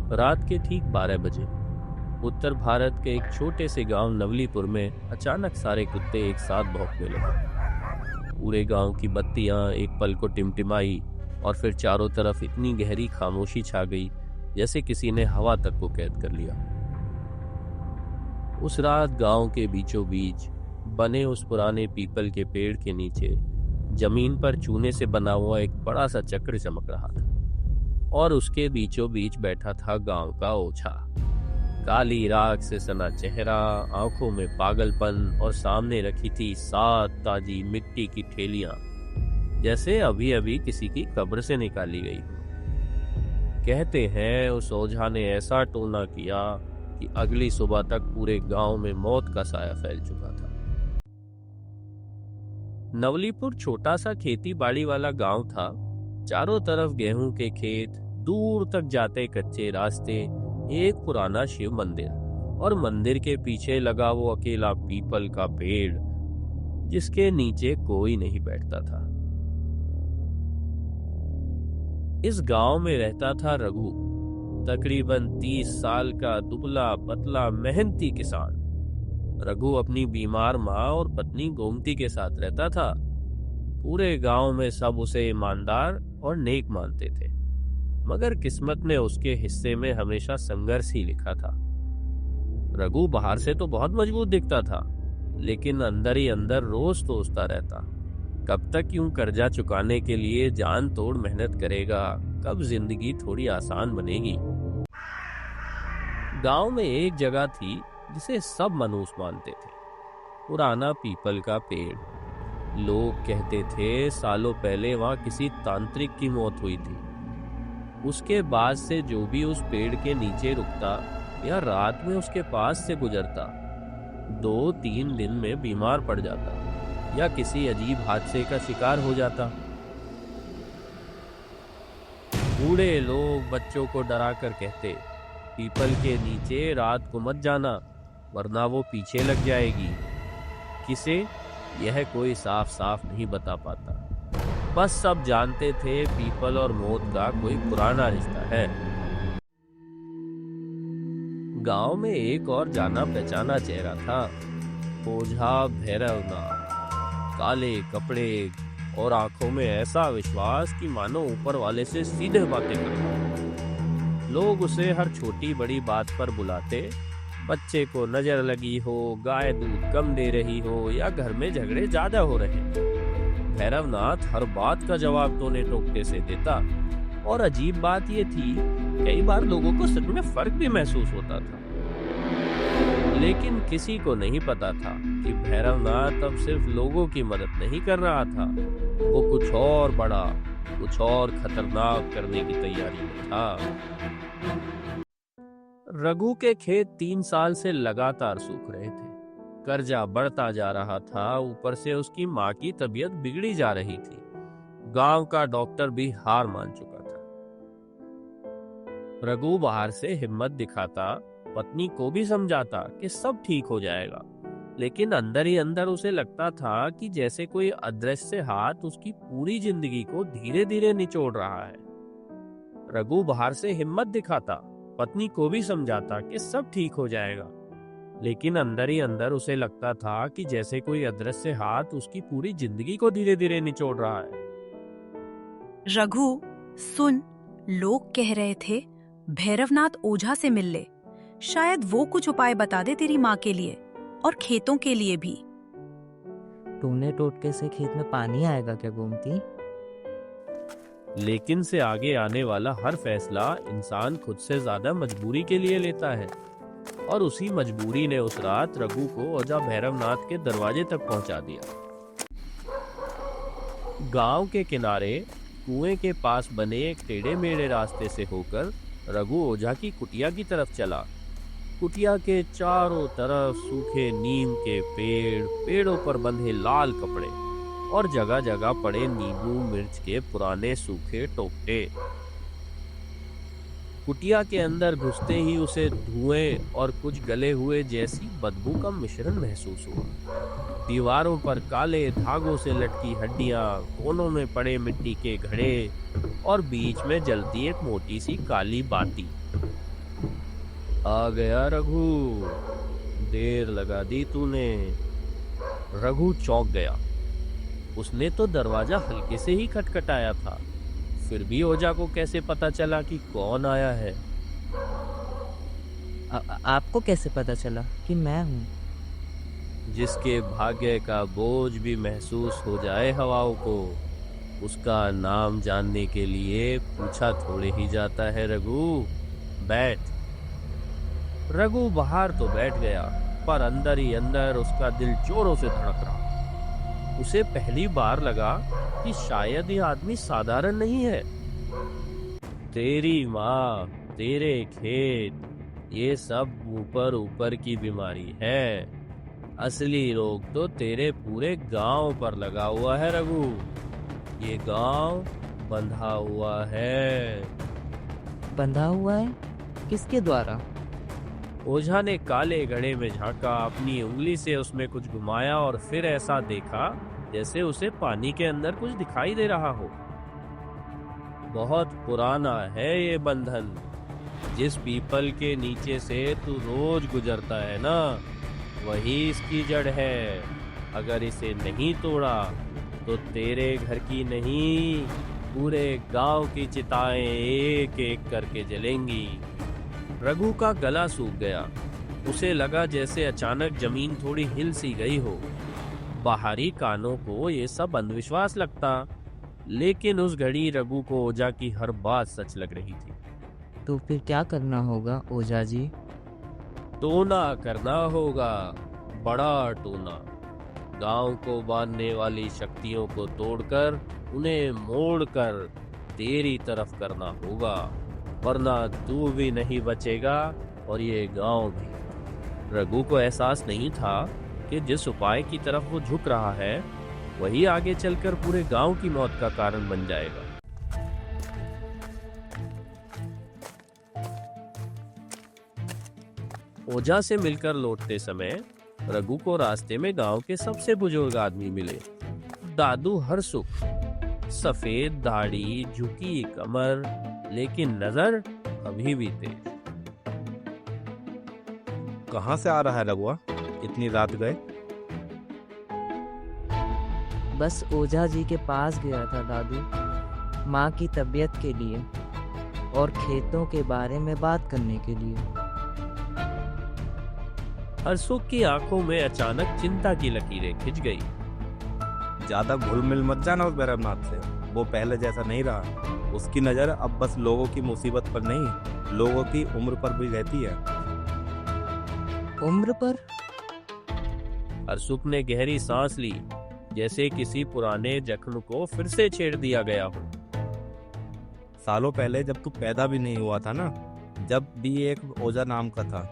रात के ठीक 12 बजे उत्तर भारत के एक छोटे से गांव नवलीपुर में अचानक सारे कुत्ते एक साथ भौंकने लगे। पूरे गांव की बत्तियां एक पल को टिमटिमाई और फिर चारों तरफ इतनी गहरी खामोशी छा गई जैसे किसी ने हवा तक को कैद कर लिया। उस रात गांव के बीचों बीच बने उस पुराने पीपल के पेड़ के नीचे जमीन पर चूने से बना हुआ एक बड़ा सा चक्र चमक रहा था और उसके बीचों बीच बैठा था गांव का ओछा। काली राख से सना चेहरा, आंखों में पागलपन और सामने रखी थी 7 ताजी मिट्टी की ठेलियां, जैसे अभी अभी किसी की कब्र से निकाली गई हो। कहते हैं उस ओझा ने ऐसा टोना किया कि अगली सुबह तक पूरे गांव में मौत का साया फैल चुका था। नवलीपुर छोटा सा खेती बाड़ी वाला गांव था। चारों तरफ गेहूं के खेत, दूर तक जाते कच्चे रास्ते, एक पुराना शिव मंदिर और मंदिर के पीछे लगा वो अकेला पीपल का पेड़ जिसके नीचे कोई नहीं बैठता था। इस गांव में रहता था रघु, तकरीबन 30 साल का दुबला पतला मेहनती किसान। रघु अपनी बीमार माँ और पत्नी गोमती के साथ रहता था। पूरे गांव में सब उसे ईमानदार और नेक मानते थे, मगर किस्मत ने उसके हिस्से में हमेशा संघर्ष ही लिखा था। रघु बाहर से तो बहुत मजबूत दिखता था, लेकिन अंदर ही अंदर रोज सोचता रहता, कब तक यूं कर्जा चुकाने के लिए जान तोड़ मेहनत करेगा, कब जिंदगी थोड़ी आसान बनेगी। गांव में एक जगह थी जिसे सब मनुष्य मानते थे, पुराना पीपल का पेड़। लोग कहते थे सालों पहले वहां किसी तांत्रिक की मौत हुई थी। उसके बाद से जो भी उस पेड़ के नीचे रुकता या रात में उसके पास से गुजरता 2-3 दिन में बीमार पड़ जाता या किसी अजीब हादसे का शिकार हो जाता। बूढ़े लोग बच्चों को डरा कर कहते, पीपल के नीचे रात को मत जाना वरना वो पीछे लग जाएगी। किसे, यह कोई साफ साफ नहीं बता पाता, बस सब जानते थे पीपल और मौत का कोई पुराना रिश्ता है। गांव में एक और जाना पहचाना चेहरा था, ओझा भैरवनाथ। काले कपड़े और आंखों में ऐसा विश्वास कि मानो ऊपर वाले से सीधे बातें करता। लोग उसे हर छोटी बड़ी बात पर बुलाते, बच्चे को नजर लगी हो, गाय दूध कम दे रही हो या घर में झगड़े ज्यादा हो रहे। भैरवनाथ हर बात का जवाब टोने टोकते से देता और अजीब बात यह थी, कई बार लोगों को सच में फर्क भी महसूस होता था। लेकिन किसी को नहीं पता था कि भैरवनाथ अब सिर्फ लोगों की मदद नहीं कर रहा था, वो कुछ और बड़ा, कुछ और खतरनाक करने की तैयारी में था। रघु के खेत 3 साल से लगातार सूख रहे थे। कर्जा बढ़ता जा रहा था, ऊपर से उसकी माँ की तबीयत बिगड़ी जा रही थी। गांव का डॉक्टर भी हार मान चुका था। रघु बाहर से हिम्मत दिखाता, पत्नी को भी समझाता कि सब ठीक हो जाएगा, लेकिन अंदर ही अंदर उसे लगता था कि जैसे कोई अदृश्य हाथ उसकी पूरी जिंदगी को धीरे धीरे निचोड़ रहा है। रघु बाहर से हिम्मत दिखाता, पत्नी को भी समझाता कि सब ठीक हो जाएगा, लेकिन अंदर ही अंदर उसे लगता था कि जैसे कोई अदृश्य हाथ उसकी पूरी जिंदगी को धीरे धीरे निचोड़ रहा है। रघु सुन, लोग कह रहे थे भैरवनाथ ओझा से मिल ले, शायद वो कुछ उपाय बता दे तेरी माँ के लिए और खेतों के लिए भी। टूने टोटके से खेत में पानी आएगा क्या गोमती? लेकिन से आगे आने वाला हर फैसला इंसान खुद से ज्यादा मजबूरी के लिए लेता है, और उसी मजबूरी ने उस रात रघु को ओझा भैरवनाथ के दरवाजे तक पहुंचा दिया। गांव के किनारे कुएं के पास बने एक टेढ़े मेढ़े रास्ते से होकर रघु ओझा की कुटिया की तरफ चला। कुटिया के चारों तरफ सूखे नीम के पेड़, पेड़ों पर बंधे लाल कपड़े और जगह जगह पड़े नींबू मिर्च के पुराने सूखे टोकटे। कुटिया के अंदर घुसते ही उसे धुएं और कुछ गले हुए जैसी बदबू का मिश्रण महसूस हुआ। दीवारों पर काले धागों से लटकी हड्डियां, कोनों में पड़े मिट्टी के घड़े और बीच में जलती एक मोटी सी काली बाती। आ गया रघु, देर लगा दी तूने। रघु चौंक गया। उसने तो दरवाजा हल्के से ही खटखटाया था, फिर भी ओझा को कैसे पता चला कि कौन आया है? आपको कैसे पता चला कि मैं हूँ? जिसके भाग्य का बोझ भी महसूस हो जाए हवाओं को, उसका नाम जानने के लिए पूछा थोड़े ही जाता है रघु। बैठ। रघु बाहर तो बैठ गया, पर अंदर ही अंदर उसका दिल जोरों से धड़क रहा। उसे पहली बार लगा कि शायद ये आदमी साधारण नहीं है। तेरी माँ, तेरे खेत, ये सब ऊपर ऊपर की बीमारी है। असली रोग तो तेरे पूरे गांव पर लगा हुआ है रघु। ये गांव बंधा हुआ है। बंधा हुआ है? किसके द्वारा? ओझा ने काले घड़े में झांका, अपनी उंगली से उसमें कुछ घुमाया और फिर ऐसा देखा जैसे उसे पानी के अंदर कुछ दिखाई दे रहा हो। बहुत पुराना है ये बंधन। जिस पीपल के नीचे से तू रोज गुजरता है ना, वही इसकी जड़ है। अगर इसे नहीं तोड़ा तो तेरे घर की नहीं, पूरे गांव की चिताएं एक एक करके जलेंगी। रघु का गला सूख गया। उसे लगा जैसे अचानक जमीन थोड़ी हिल सी गई हो। बाहरी कानों को ये सब अंधविश्वास लगता, लेकिन उस घड़ी रघु को ओझा की हर बात सच लग रही थी। तो फिर क्या करना होगा ओझा जी? टोना करना होगा, बड़ा टोना। गांव को बांधने वाली शक्तियों को तोड़कर, उन्हें मोड़कर तेरी तरफ करना होगा, वरना तू भी नहीं बचेगा और ये गांव भी। रघु को एहसास नहीं था कि जिस उपाय की तरफ वो झुक रहा है, वही आगे चलकर पूरे गांव की मौत का कारण बन जाएगा। ओझा से मिलकर लौटते समय रघु को रास्ते में गांव के सबसे बुजुर्ग आदमी मिले। दादू हरसुख, सफेद दाढ़ी, झुकी कमर, लेकिन नजर अभी भी तेज। कहाँ से आ रहा है रघुआ? इतनी रात गए? बस ओझा जी के पास गया था दादू, माँ की तबीयत के लिए और खेतों के बारे में बात करने के लिए। हरसुख की आंखों में अचानक चिंता की लकीरें खिंच गई। ज्यादा घुल मिल मत जाना उस भैरवनाथ से, वो पहले जैसा नहीं रहा। उसकी नजर अब बस लोगों की मुसीबत पर नहीं, लोगों की उम्र पर भी रहती है। उम्र पर? हरसुख ने गहरी सांस ली, जैसे किसी पुराने जख्म को फिर से छेड़ दिया गया हो। सालों पहले जब तू पैदा भी नहीं हुआ था ना, जब भी एक ओझा नाम का था,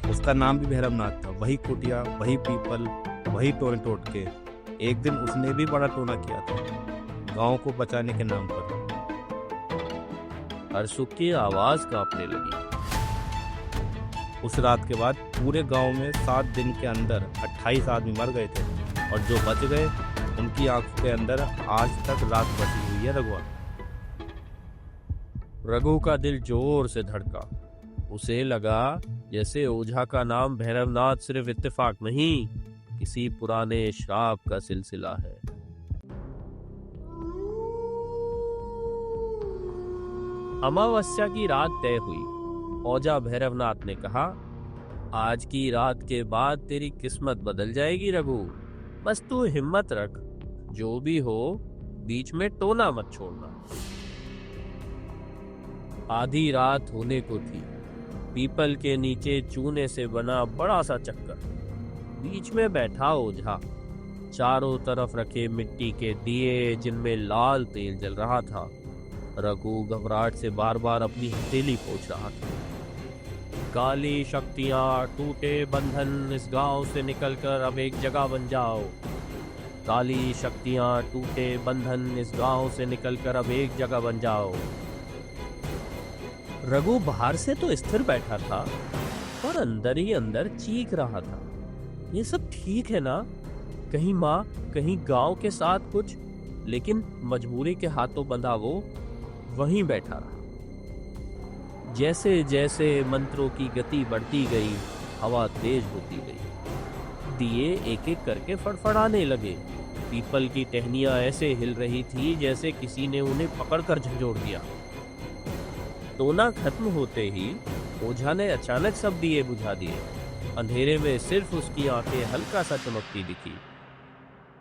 उसका नाम भी भैरवनाथ था। वही कुटिया, वही पीपल, वही टोने टोटके। एक दिन उसने भी बड़ा टोना किया था, गांव को बचाने के नाम पर। हरसुख की आवाज कांपने लगी। उस रात के बाद पूरे गांव में 7 दिन के अंदर 28 आदमी मर गए थे, और जो बच गए उनकी आंखों के अंदर आज तक रात बची हुई है रघुआ। रघु का दिल जोर से धड़का। उसे लगा जैसे ओझा का नाम भैरवनाथ सिर्फ इत्तेफाक नहीं, किसी पुराने श्राप का सिलसिला है। अमावस्या की रात तय हुई। ओझा भैरवनाथ ने कहा, आज की रात के बाद तेरी किस्मत बदल जाएगी रघु। बस तू हिम्मत रख, जो भी हो बीच में टोना मत छोड़ना। आधी रात होने को थी। पीपल के नीचे चूने से बना बड़ा सा चक्कर, बीच में बैठा ओझा, चारों तरफ रखे मिट्टी के दिए जिनमें लाल तेल जल रहा था। रघु घबराहट से बार बार अपनी हथेली पोंछ रहा था। काली शक्तियां, टूटे बंधन, इस गांव से निकलकर अब एक जगह बन जाओ। काली शक्तियां, टूटे बंधन, इस गांव से निकलकर अब एक जगह बन जाओ। रघु बाहर से तो स्थिर बैठा था, पर अंदर ही अंदर चीख रहा था, ये सब ठीक है ना? कहीं माँ, कहीं गांव के साथ कुछ, लेकिन मजबूरी के हाथों बंधा वो वहीं बैठा रहा। जैसे जैसे मंत्रों की गति बढ़ती गई, हवा तेज होती गई। दिए एक एक करके फड़फड़ाने लगे। पीपल की टहनियां ऐसे हिल रही थी जैसे किसी ने उन्हें पकड़कर झंझोड़ दिया। टोना खत्म होते ही ओझा ने अचानक सब दिए बुझा दिए। अंधेरे में सिर्फ उसकी आंखें हल्का सा चमकती दिखी।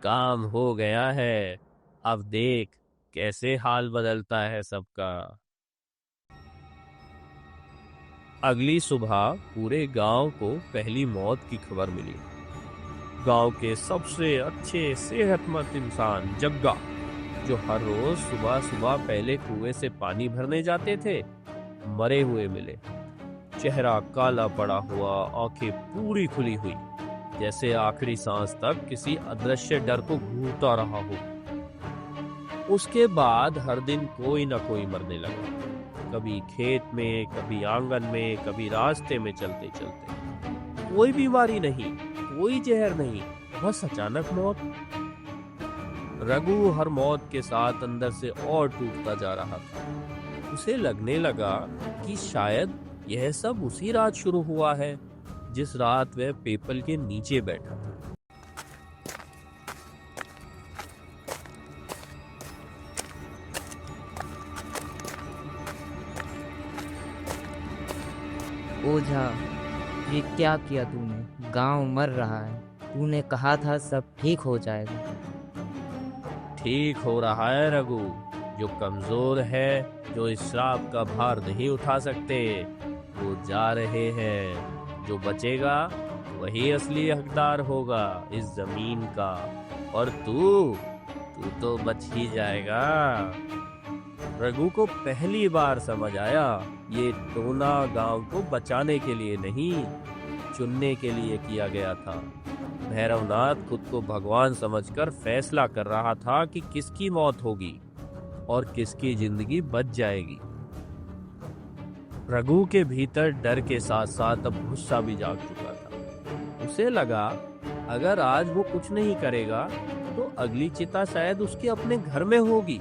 काम हो गया है, अब देख कैसे हाल बदलता है सबका। अगली सुबह पूरे गांव को पहली मौत की खबर मिली। गांव के सबसे अच्छे सेहतमंद इंसान जग्गा, जो हर रोज सुबह सुबह पहले कुएं से पानी भरने जाते थे, मरे हुए मिले। चेहरा काला पड़ा हुआ, आंखें पूरी खुली हुई, जैसे आखिरी सांस तक किसी अदृश्य डर को घूरता रहा हो। उसके बाद हर दिन कोई न कोई मरने लगा, कभी खेत में, कभी आंगन में, कभी रास्ते में चलते चलते। कोई बीमारी नहीं, कोई जहर नहीं, बस अचानक मौत। रघु हर मौत के साथ अंदर से और टूटता जा रहा था। उसे लगने लगा कि शायद यह सब उसी रात शुरू हुआ है जिस रात वह पीपल के नीचे बैठा था। ओझा, ये क्या किया तूने? गांव मर रहा है। तूने कहा था सब ठीक हो जाएगा। ठीक हो रहा है रघु। जो कमजोर है, जो इस श्राप का भार नहीं उठा सकते, वो जा रहे हैं। जो बचेगा वही असली हकदार होगा इस जमीन का। और तू तो बच ही जाएगा। रघु को पहली बार समझ आया, ये टोना गांव को बचाने के लिए नहीं, चुनने के लिए किया गया था। भैरवनाथ खुद को भगवान समझकर फैसला कर रहा था कि किसकी मौत होगी और किसकी जिंदगी बच जाएगी। रघु के भीतर डर के साथ साथ अब गुस्सा भी जाग चुका था। उसे लगा अगर आज वो कुछ नहीं करेगा तो अगली चिता शायद उसके अपने घर में होगी।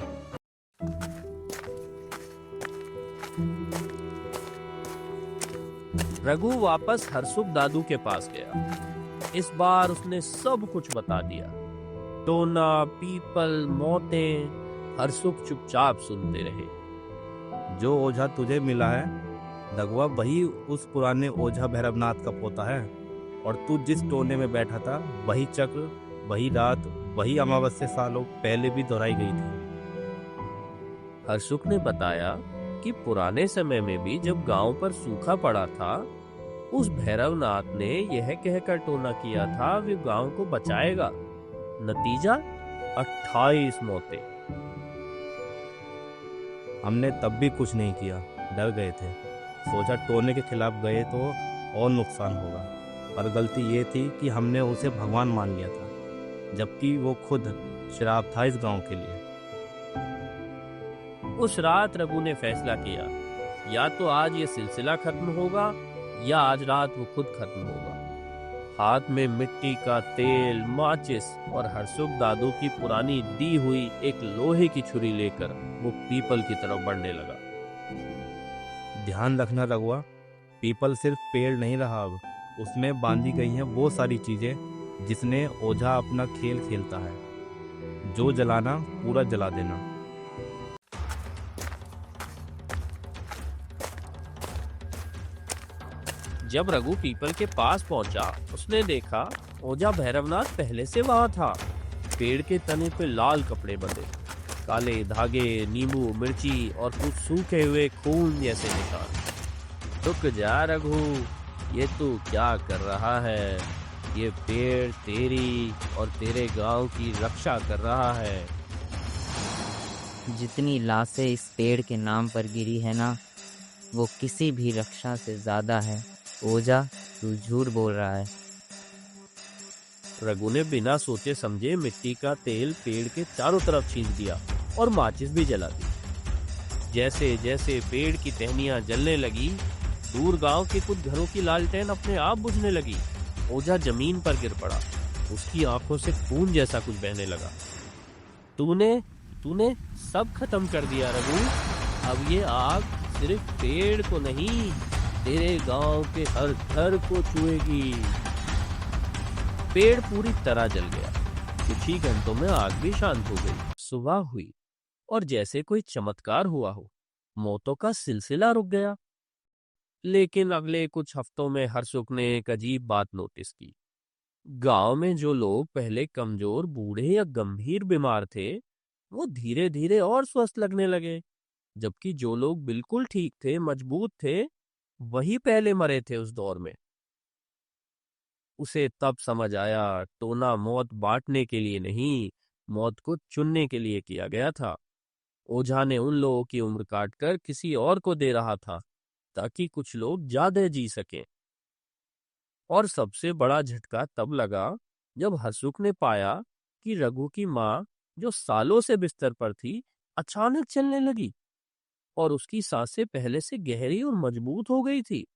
रघु वापस हरसुख दादू के पास गया। इस बार उसने सब कुछ बता दिया। टोना, पीपल, मौतें। हरसुख चुपचाप सुनते रहे। जो ओझा तुझे मिला है रघुआ, वही उस पुराने ओझा भैरवनाथ का पोता है। और तू जिस टोने में बैठा था, वही चक्र, वही रात, वही अमावस्या सालों पहले भी दोहराई गई थी। हरसुख ने बताया कि पुराने समय में भी जब गांव पर सूखा पड़ा था, उस भैरवनाथ ने यह कहकर टोना किया था वे गांव को बचाएगा। नतीजा 28 मौतें। हमने तब भी कुछ नहीं किया, डर गए थे। सोचा टोने के खिलाफ गए तो और नुकसान होगा। पर गलती ये थी कि हमने उसे भगवान मान लिया था, जबकि वो खुद श्राप था इस गांव के लिए। उस रात रघु ने फैसला किया, या तो आज ये सिलसिला खत्म होगा या आज रात वो खुद खत्म होगा। हाथ में मिट्टी का तेल, माचिस और हरसुख दादू की पुरानी दी हुई एक लोहे की छुरी लेकर वो पीपल की तरफ बढ़ने लगा। ध्यान रखना रघुआ, पीपल सिर्फ पेड़ नहीं रहा, अब उसमें बांधी गई हैं वो सारी चीजें जिसने ओझा अपना खेल खेलता है। जो जलाना पूरा जला देना। जब रघु पीपल के पास पहुंचा, उसने देखा ओझा भैरवनाथ पहले से वहां था। पेड़ के तने पे लाल कपड़े बंधे, काले धागे, नींबू, मिर्ची और कुछ सूखे हुए खून जैसे निशान। रुक जा रघु, ये तू क्या कर रहा है? ये पेड़ तेरी और तेरे गांव की रक्षा कर रहा है। जितनी लाशें इस पेड़ के नाम पर गिरी है ना, वो किसी भी रक्षा से ज्यादा है। ओझा, तू झूठ बोल रहा है। रघु ने बिना सोचे समझे मिट्टी का तेल पेड़ के चारों तरफ छींच दिया और माचिस भी जला दी। जैसे जैसे पेड़ की टहनियां जलने लगी, दूर गांव के कुछ घरों की लालटेन अपने आप बुझने लगी। ओझा जमीन पर गिर पड़ा। उसकी आंखों से खून जैसा कुछ बहने लगा। तूने सब खत्म कर दिया रघु। अब ये आग सिर्फ पेड़ को नहीं, तेरे गांव के हर घर को छुएगी। पेड़ पूरी तरह जल गया। कुछ ही घंटों में आग भी शांत हो गई। सुबह हुई और जैसे कोई चमत्कार हुआ हो, मौतों का सिलसिला रुक गया। लेकिन अगले कुछ हफ्तों में हरसुख ने एक अजीब बात नोटिस की। गांव में जो लोग पहले कमजोर, बूढ़े या गंभीर बीमार थे, वो धीरे धीरे और स्वस्थ लगने लगे, जबकि जो लोग बिल्कुल ठीक थे, मजबूत थे, वही पहले मरे थे उस दौर में। उसे तब समझ आया, टोना मौत बांटने के लिए नहीं, मौत को चुनने के लिए किया गया था। ओझा ने उन लोगों की उम्र काटकर किसी और को दे रहा था, ताकि कुछ लोग ज्यादा जी सकें। और सबसे बड़ा झटका तब लगा जब हसुक ने पाया कि रघु की माँ, जो सालों से बिस्तर पर थी, अचानक चलने लगी और उसकी सांसें पहले से गहरी और मजबूत हो गई थी।